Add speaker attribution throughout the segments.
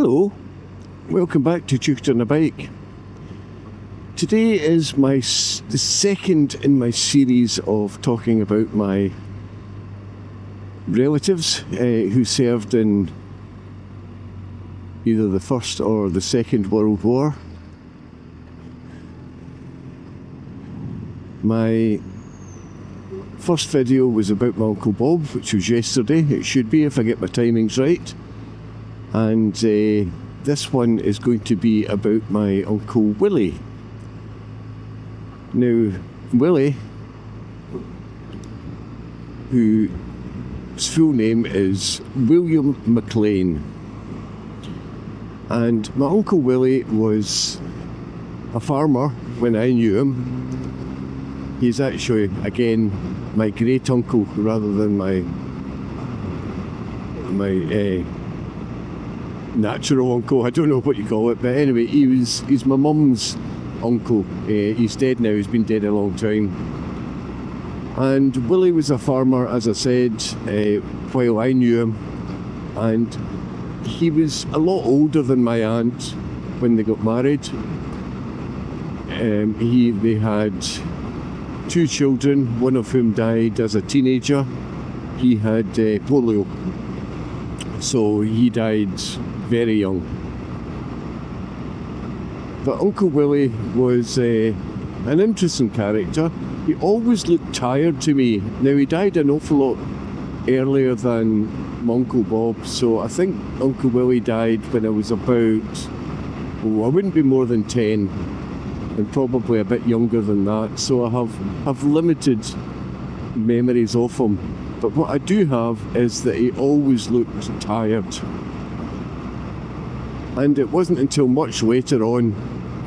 Speaker 1: Hello, welcome back to Tutor on a Bike. Today is the second in my series of talking about my relatives who served in either the First or the Second World War. My first video was about my Uncle Bob, which was yesterday. It should be if I get my timings right. And this one is going to be about my Uncle Willie. Now, Willie, whose full name is William McLean. And my Uncle Willie was a farmer when I knew him. He's actually, again, my great uncle rather than my natural uncle. I don't know what you call it, but anyway, he's my mum's uncle. He's dead now. He's been dead a long time. And Willie was a farmer, as I said, while I knew him, and he was a lot older than my aunt when they got married. They had 2 children, one of whom died as a teenager. He had polio, so he died very young. But Uncle Willie was an interesting character. He always looked tired to me. Now, he died an awful lot earlier than my Uncle Bob, so I think Uncle Willie died when I was about, I wouldn't be more than 10, and probably a bit younger than that, so I have limited memories of him. But what I do have is that he always looked tired. And it wasn't until much later on,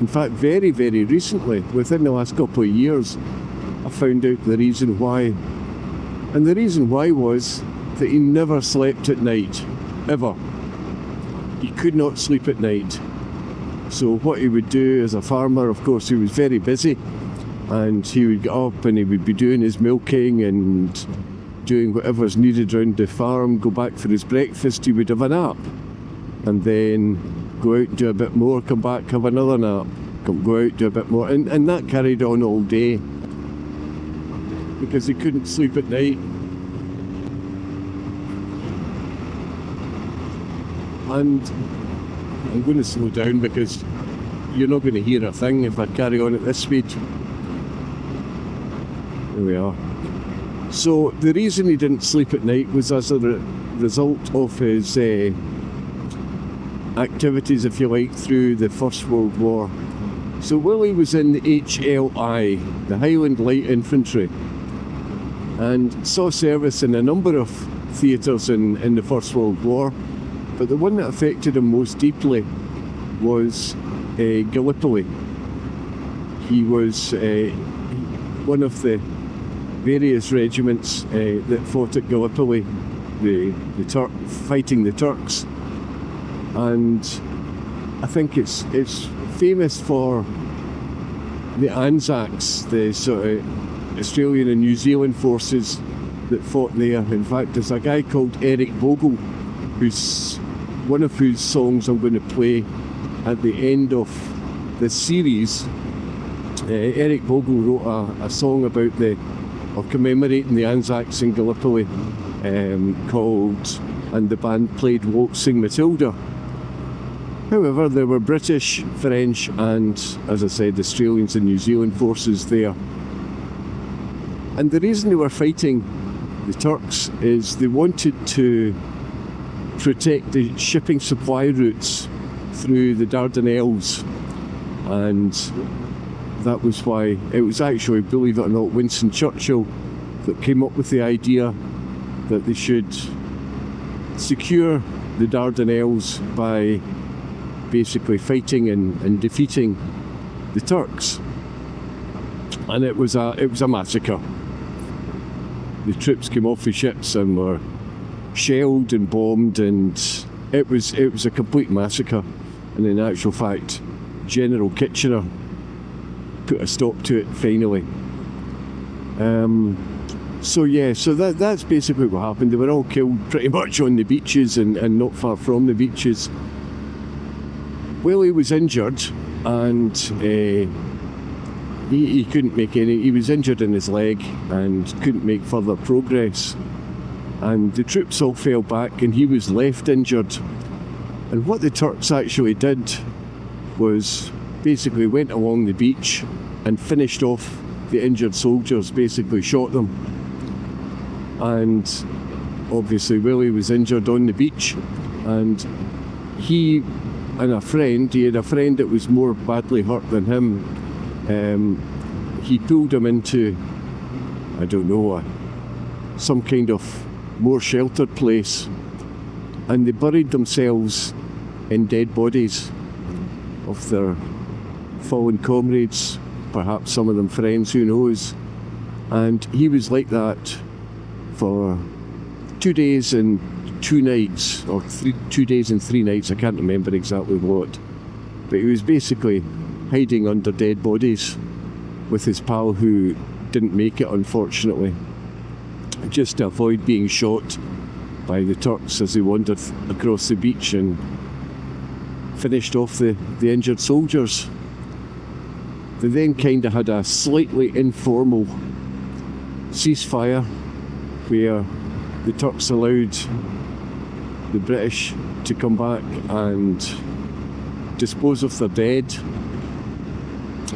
Speaker 1: in fact very, very recently, within the last couple of years, I found out the reason why. And the reason why was that he never slept at night, ever. He could not sleep at night. So what he would do as a farmer, of course, he was very busy, and he would get up and he would be doing his milking and doing whatever's needed around the farm, go back for his breakfast, he would have a nap, and then go out and do a bit more, come back, have another nap, go out, do a bit more, and that carried on all day because he couldn't sleep at night. And I'm going to slow down because you're not going to hear a thing if I carry on at this speed. There we are. So the reason he didn't sleep at night was as a result of his activities, if you like, through the First World War. So Willie was in the HLI, the Highland Light Infantry, and saw service in a number of theatres in the First World War, but the one that affected him most deeply was Gallipoli. He was one of the various regiments that fought at Gallipoli, fighting the Turks. And I think it's famous for the Anzacs, the sort of Australian and New Zealand forces that fought there. In fact, there's a guy called Eric Bogle, one of whose songs I'm going to play at the end of the series. Eric Bogle wrote a song about commemorating the Anzacs in Gallipoli, called "And the Band Played Waltzing Matilda." However, there were British, French and, as I said, Australians and New Zealand forces there. And the reason they were fighting the Turks is they wanted to protect the shipping supply routes through the Dardanelles. And that was why it was actually, believe it or not, Winston Churchill that came up with the idea that they should secure the Dardanelles by basically fighting and defeating the Turks. And it was a massacre. The troops came off the ships and were shelled and bombed, and it was a complete massacre. And in actual fact, General Kitchener put a stop to it finally. So that's basically what happened. They were all killed pretty much on the beaches and not far from the beaches. Willie was injured, and he couldn't make any. He was injured in his leg and couldn't make further progress. And the troops all fell back, and he was left injured. And what the Turks actually did was basically went along the beach and finished off the injured soldiers, basically shot them. And obviously Willie was injured on the beach, and he had a friend that was more badly hurt than him. He pulled him into, I don't know, some kind of more sheltered place, and they buried themselves in dead bodies of their fallen comrades, perhaps some of them friends, who knows. And he was like that for 2 days and 2 nights, or 2 days and 3 nights, I can't remember exactly what. But he was basically hiding under dead bodies with his pal who didn't make it, unfortunately, just to avoid being shot by the Turks as they wandered across the beach and finished off the injured soldiers. They then kind of had a slightly informal ceasefire where the Turks allowed the British to come back and dispose of their dead,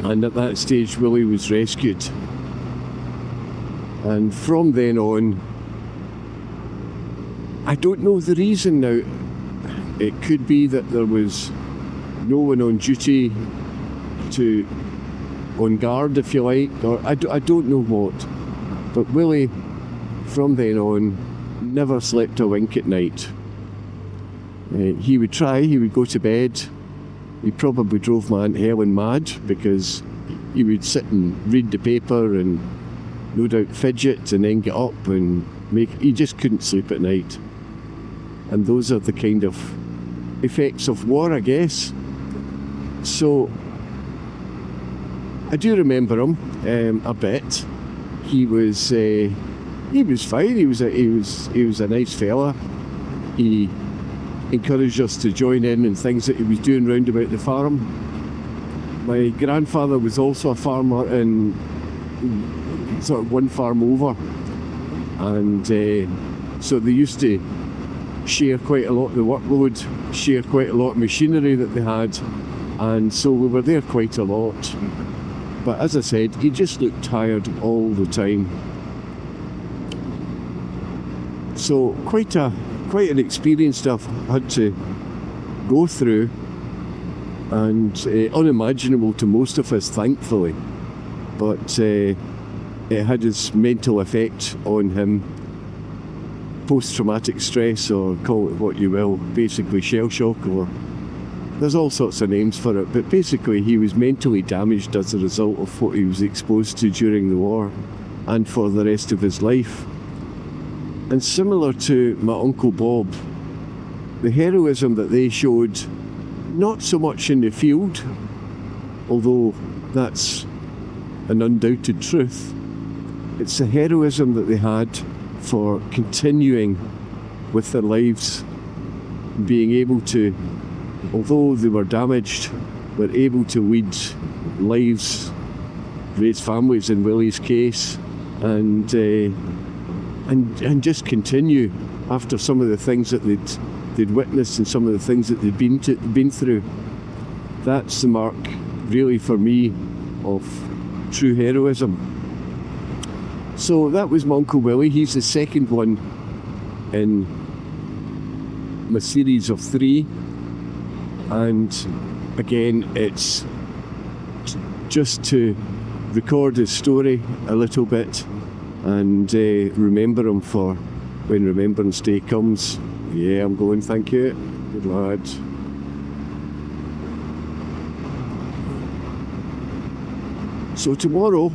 Speaker 1: and at that stage Willie was rescued. And from then on, I don't know the reason now. It could be that there was no one on duty on guard, if you like, or I don't know what. But Willie, from then on, never slept a wink at night. He would go to bed. He probably drove my Aunt Helen mad, because he would sit and read the paper and no doubt fidget and then get up and he just couldn't sleep at night. And those are the kind of effects of war, I guess. So I do remember him a bit. He was fine. He was a nice fella. He encouraged us to join in things that he was doing round about the farm. My grandfather was also a farmer in sort of one farm over, and so they used to share quite a lot of the workload, share quite a lot of machinery that they had, and so we were there quite a lot. But as I said, he just looked tired all the time. So quite an experience I've had to go through, and unimaginable to most of us, thankfully. But it had its mental effect on him. Post-traumatic stress, or call it what you will, basically shell shock, or there's all sorts of names for it, but basically he was mentally damaged as a result of what he was exposed to during the war and for the rest of his life. And similar to my Uncle Bob, the heroism that they showed, not so much in the field, although that's an undoubted truth, it's the heroism that they had for continuing with their lives, being able to, although they were damaged, were able to lead lives, raise families in Willie's case, and just continue after some of the things that they'd witnessed and some of the things that they'd been through. That's the mark, really, for me, of true heroism. So that was my Uncle Willie. He's the second one in my series of 3. And again, it's just to record his story a little bit and remember him for when Remembrance Day comes. Yeah, I'm going, thank you. Good lad. So tomorrow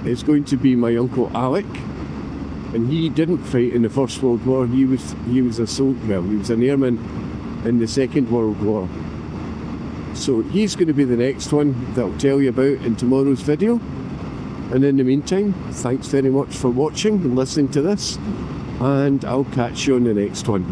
Speaker 1: is going to be my Uncle Alec, and he didn't fight in the First World War. He was an airman in the Second World War. So he's going to be the next one that I'll tell you about in tomorrow's video. And in the meantime, thanks very much for watching and listening to this, and I'll catch you on the next one.